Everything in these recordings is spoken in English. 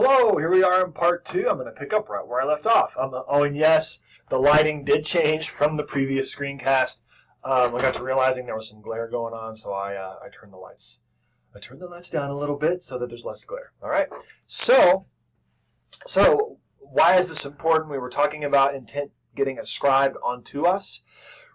Hello, here we are in part two. I'm going to pick up right where I left off. Oh, and yes, the lighting did change from the previous screencast. I got to realizing there was some glare going on, so I turned the lights. I turned the lights down a little bit so that there's less glare. All right. So why is this important? We were talking about intent getting ascribed onto us,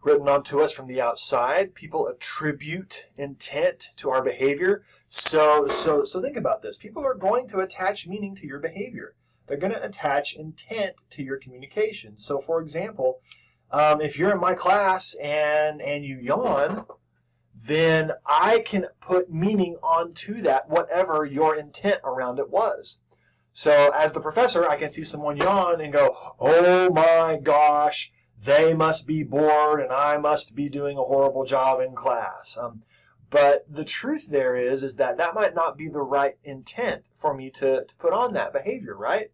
written onto us from the outside. People attribute intent to our behavior. So think about this. People are going to attach meaning to your behavior. They're going to attach intent to your communication. So, for example, if you're in my class and you yawn, then I can put meaning onto that, whatever your intent around it was. So, as the professor, I can see someone yawn and go, "Oh my gosh, they must be bored and I must be doing a horrible job in class." But the truth there is that might not be the right intent for me to put on that behavior, right?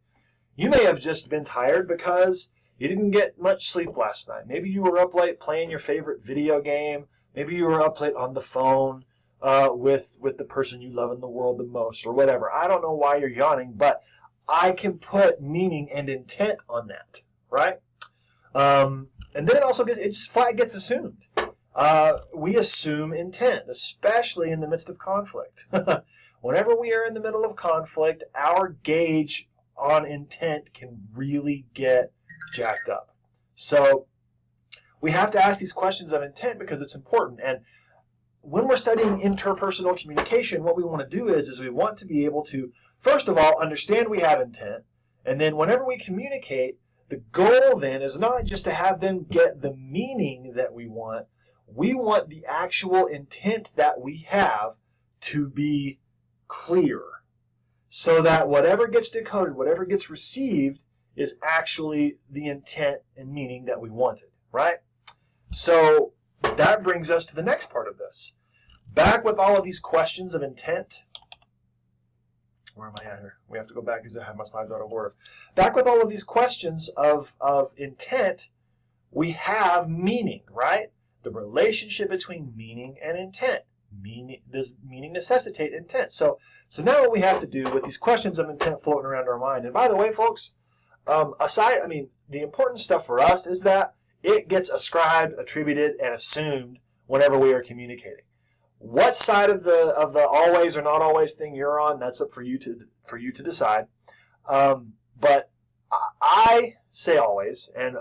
You may have just been tired because you didn't get much sleep last night. Maybe you were up late playing your favorite video game. Maybe you were up late on the phone with the person you love in the world the most or whatever. I don't know why you're yawning, but I can put meaning and intent on that, right? And then it also gets assumed. We assume intent, especially in the midst of conflict. Whenever we are in the middle of conflict, our gauge on intent can really get jacked up. So we have to ask these questions of intent because it's important. And when we're studying interpersonal communication, what we want to do is we want to be able to, first of all, understand we have intent. And then whenever we communicate, the goal then is not just to have them get the meaning that we want. We want the actual intent that we have to be clear so that whatever gets decoded, whatever gets received is actually the intent and meaning that we wanted, right? So that brings us to the next part of this. Back with all of these questions of intent. Where am I at here? We have to go back because I have my slides out of order. Back with all of these questions of intent, we have meaning, right? The relationship between meaning and intent. Does meaning necessitate intent? So now what we have to do with these questions of intent floating around our mind, and by the way, folks, the important stuff for us is that it gets ascribed, attributed, and assumed whenever we are communicating. What side of the always or not always thing you're on, that's up for you to decide. But I say always, and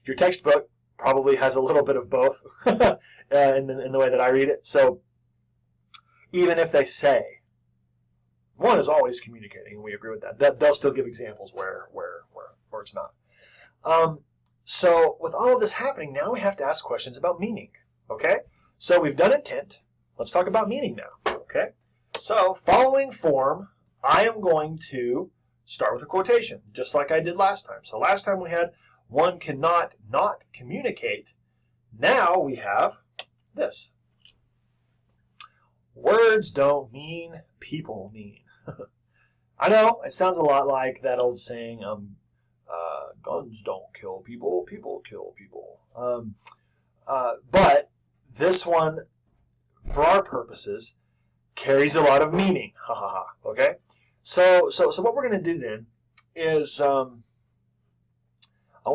your textbook probably has a little bit of both in the way that I read it. So even if they say one is always communicating, and we agree with that, they'll still give examples where it's not. So with all of this happening, now we have to ask questions about meaning. Okay, so we've done intent. Let's talk about meaning now. Okay, so following form, I am going to start with a quotation, just like I did last time. So last time we had one cannot not communicate. Now we have this. Words don't mean, people mean. I know, it sounds a lot like that old saying, guns don't kill people, people kill people. But this one, for our purposes, carries a lot of meaning. Ha ha ha. Okay? So what we're going to do then is I'm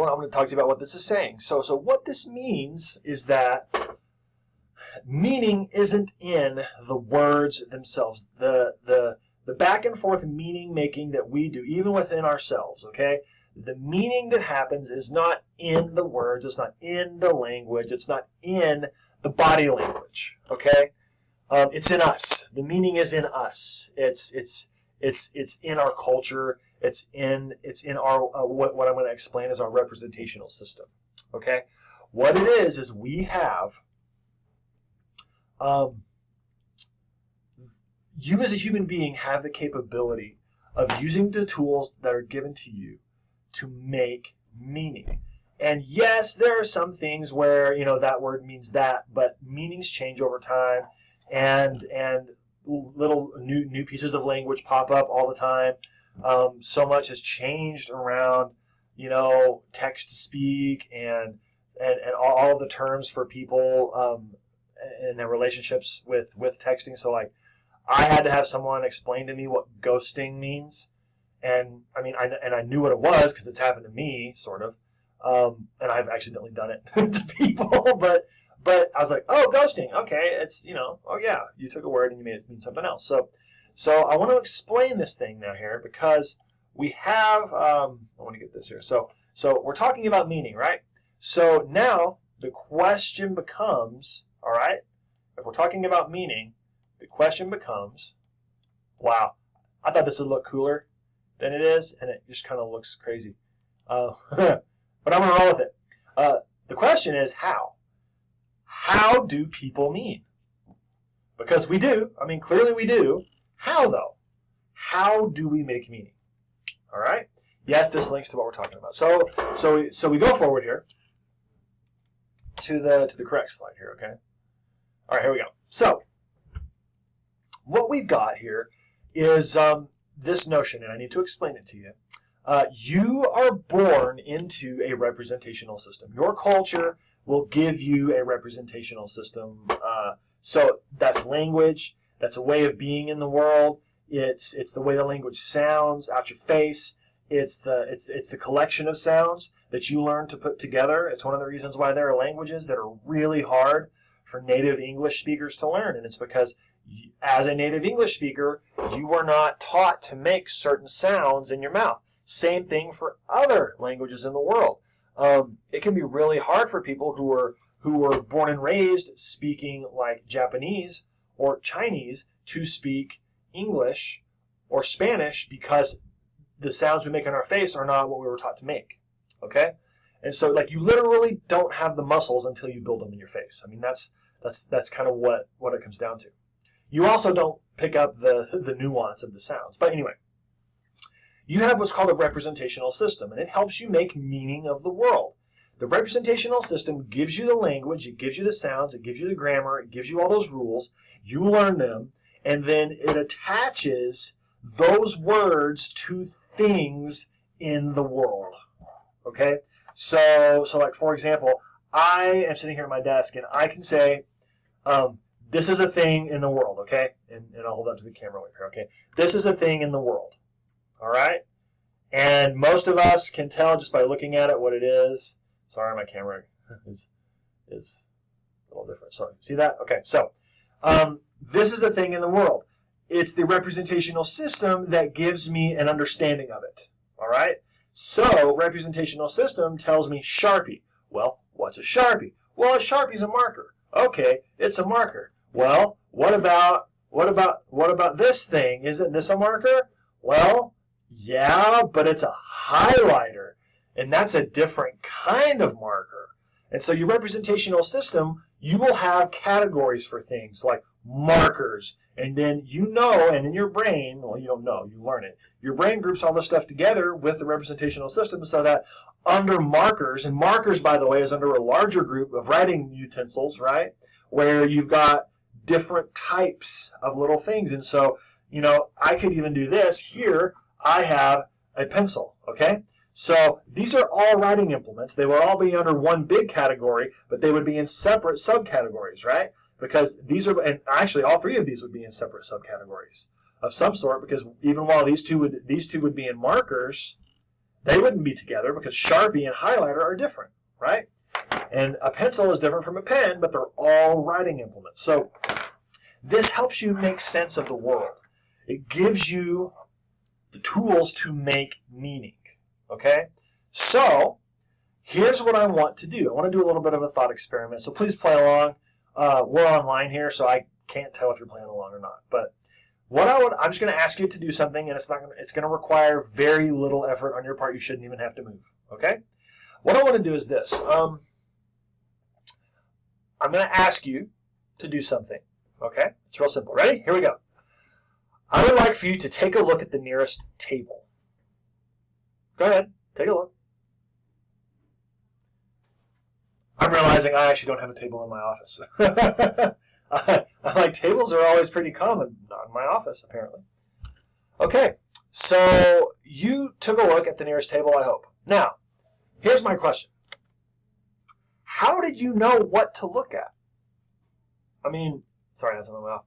going to talk to you about what this is saying. So what this means is that meaning isn't in the words themselves. The back and forth meaning making that we do, even within ourselves, okay? The meaning that happens is not in the words, it's not in the language, it's not in the body language, okay? It's in us. The meaning is in us. It's in our culture. It's in our what I'm going to explain is our representational system. Okay, what it is we have you as a human being have the capability of using the tools that are given to you to make meaning. And yes, there are some things where that word means that, but meanings change over time, and little new pieces of language pop up all the time. So much has changed around, text to speak and all of the terms for people and their relationships with texting. So like, I had to have someone explain to me what ghosting means, And I mean, I knew what it was because it's happened to me, sort of, and I've accidentally done it to people. But I was like, oh, ghosting. Okay, it's oh yeah, you took a word and you made it mean something else. So I want to explain this thing now here because we have. I want to get this here. So we're talking about meaning, right? So now the question becomes, all right, if we're talking about meaning, the question becomes, wow, I thought this would look cooler than it is, and it just kind of looks crazy. But I'm going to roll with it. The question is how? How do people mean? Because we do. I mean, clearly we do. How, though? How do we make meaning? All right? Yes, this links to what we're talking about. So we go forward here to the correct slide here, okay? All right, here we go. So what we've got here is this notion, and I need to explain it to you. You are born into a representational system. Your culture will give you a representational system. So that's language. That's a way of being in the world. It's the way the language sounds out your face. It's the collection of sounds that you learn to put together. It's one of the reasons why there are languages that are really hard for native English speakers to learn, and it's because as a native English speaker, you were not taught to make certain sounds in your mouth. Same thing for other languages in the world. It can be really hard for people who were born and raised speaking like Japanese or Chinese to speak English or Spanish because the sounds we make on our face are not what we were taught to make. Okay? And so like you literally don't have the muscles until you build them in your face. I mean that's kind of what it comes down to. You also don't pick up the nuance of the sounds. But anyway, you have what's called a representational system, and it helps you make meaning of the world. The representational system gives you the language, it gives you the sounds, it gives you the grammar, it gives you all those rules. You learn them, and then it attaches those words to things in the world. Okay? So like for example, I am sitting here at my desk, and I can say, this is a thing in the world, okay? And I'll hold up to the camera right here, okay? This is a thing in the world, all right? And most of us can tell just by looking at it what it is. Sorry, my camera is a little different. Sorry, see that? Okay, so this is a thing in the world. It's the representational system that gives me an understanding of it, all right? So representational system tells me Sharpie. Well, what's a Sharpie? Well, a Sharpie's a marker. Okay, it's a marker. Well, what about this thing? Isn't this a marker? Well, yeah, but it's a highlighter, and that's a different kind of marker. And so your representational system, you will have categories for things like markers, and then and in your brain, well, you don't know, you learn it. Your brain groups all this stuff together with the representational system so that under markers, and markers, by the way, is under a larger group of writing utensils, right, where you've got different types of little things. And so, I could even do this. Here, I have a pencil, okay? So these are all writing implements. They would all be under one big category, but they would be in separate subcategories, right? Because these are, and actually all three of these would be in separate subcategories of some sort, because even while these two would be in markers, they wouldn't be together because Sharpie and highlighter are different, right? And a pencil is different from a pen, but they're all writing implements. So this helps you make sense of the world. It gives you the tools to make meaning, okay? So here's what I want to do. I want to do a little bit of a thought experiment, so please play along. We're online here, so I can't tell if you're playing along or not. But I'm just going to ask you to do something, and it's going to require very little effort on your part. You shouldn't even have to move, okay? What I want to do is this. I'm going to ask you to do something, okay? It's real simple. Ready? Here we go. I would like for you to take a look at the nearest table. Go ahead. Take a look. I'm realizing I actually don't have a table in my office. I'm like, tables are always pretty common. Not in my office, apparently. Okay, so you took a look at the nearest table, I hope. Now, here's my question. How did you know what to look at? I mean, sorry, that's on my mouth.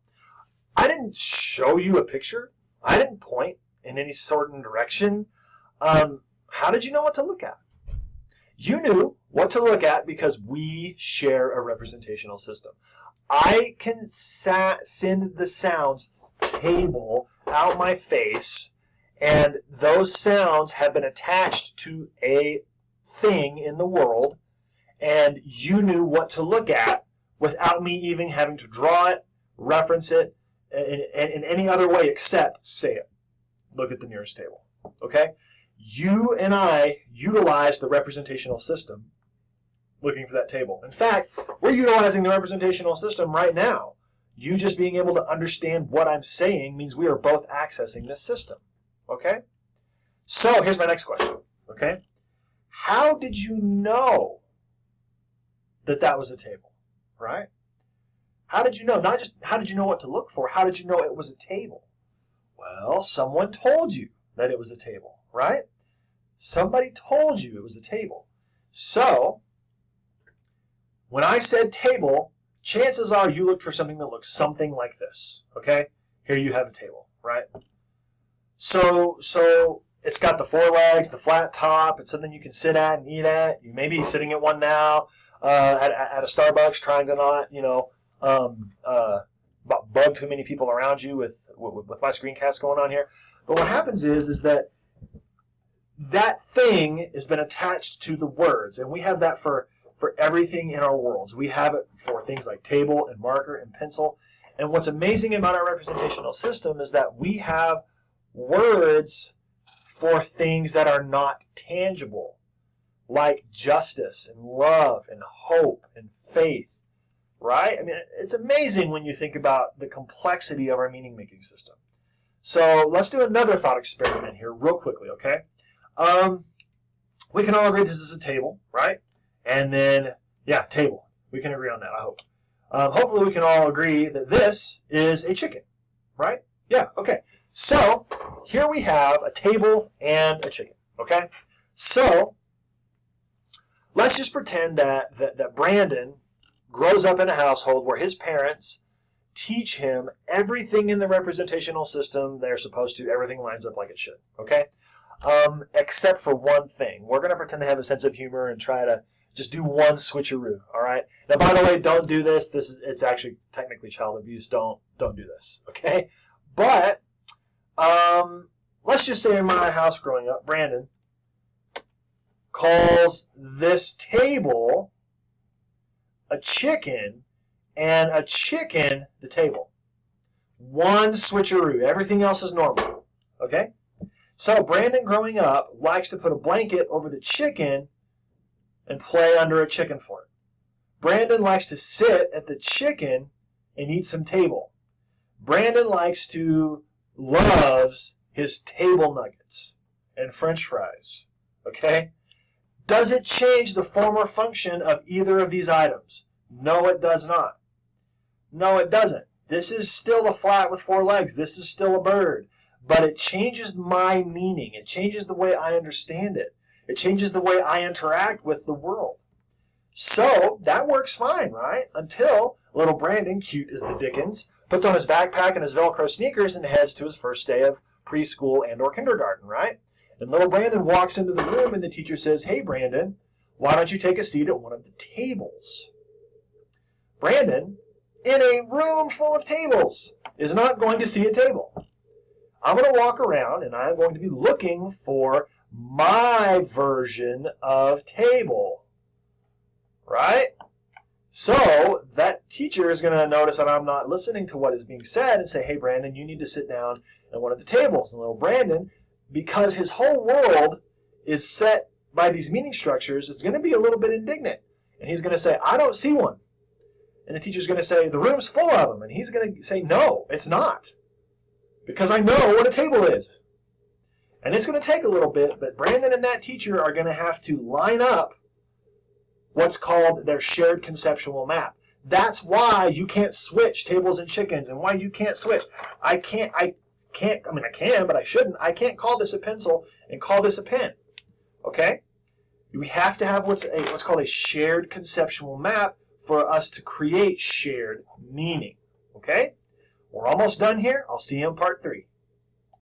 I didn't show you a picture. I didn't point in any certain direction, how did you know what to look at? You knew what to look at because we share a representational system. I can send the sounds table out my face, and those sounds have been attached to a thing in the world, and you knew what to look at without me even having to draw it, reference it, in any other way except say it. Look at the nearest table. Okay? You and I utilize the representational system looking for that table. In fact, we're utilizing the representational system right now. You just being able to understand what I'm saying means we are both accessing this system. Okay? So here's my next question. Okay? How did you know that that was a table? Right? How did you know? Not just how did you know what to look for, how did you know it was a table? Well, someone told you that it was a table, right? Somebody told you it was a table. So, when I said table, chances are you looked for something that looks something like this, okay? Here you have a table, right? So it's got the four legs, the flat top, it's something you can sit at and eat at. You may be sitting at one now at a Starbucks trying to not, bug too many people around you with my screencast going on here. But what happens is that thing has been attached to the words, and we have that for everything in our worlds. We have it for things like table and marker and pencil. And what's amazing about our representational system is that we have words for things that are not tangible, like justice and love and hope and faith, right? I mean, it's amazing when you think about the complexity of our meaning-making system. So let's do another thought experiment here real quickly, okay? We can all agree this is a table, right? And then, yeah, table. We can agree on that, I hope. Hopefully we can all agree that this is a chicken, right? Yeah, okay. So here we have a table and a chicken, okay? So let's just pretend that Brandon grows up in a household where his parents teach him everything in the representational system they're supposed to. Everything lines up like it should, okay? Except for one thing. We're going to pretend to have a sense of humor and try to just do one switcheroo, all right? Now, by the way, don't do this. It's actually technically child abuse. Don't do this, okay? But let's just say in my house growing up, Brandon calls this table a chicken and a chicken the table. One switcheroo. Everything else is normal, okay? So Brandon, growing up, likes to put a blanket over the chicken and play under a chicken fort. Brandon likes to sit at the chicken and eat some table. Brandon loves his table nuggets and French fries, okay? Does it change the form or function of either of these items? No, it does not. No, it doesn't. This is still a flat with four legs. This is still a bird. But it changes my meaning. It changes the way I understand it. It changes the way I interact with the world. So that works fine, right? Until little Brandon, cute as the Dickens, puts on his backpack and his Velcro sneakers and heads to his first day of preschool and or kindergarten, right? And little Brandon walks into the room and the teacher says, "Hey, Brandon, why don't you take a seat at one of the tables?" Brandon, in a room full of tables, is not going to see a table. I'm going to walk around and I'm going to be looking for my version of table, right? So that teacher is going to notice that I'm not listening to what is being said and say, "Hey, Brandon, you need to sit down at one of the tables." And little Brandon, because his whole world is set by these meaning structures, is going to be a little bit indignant. And he's going to say, "I don't see one." And the teacher's going to say, "The room's full of them." And he's going to say, "No, it's not. Because I know what a table is." And it's going to take a little bit, but Brandon and that teacher are going to have to line up what's called their shared conceptual map. That's why you can't switch tables and chickens, and why you can't switch. I can, but I shouldn't. I can't call this a pencil and call this a pen. Okay? We have to have what's called a shared conceptual map for us to create shared meaning. Okay? We're almost done here. I'll see you in part 3.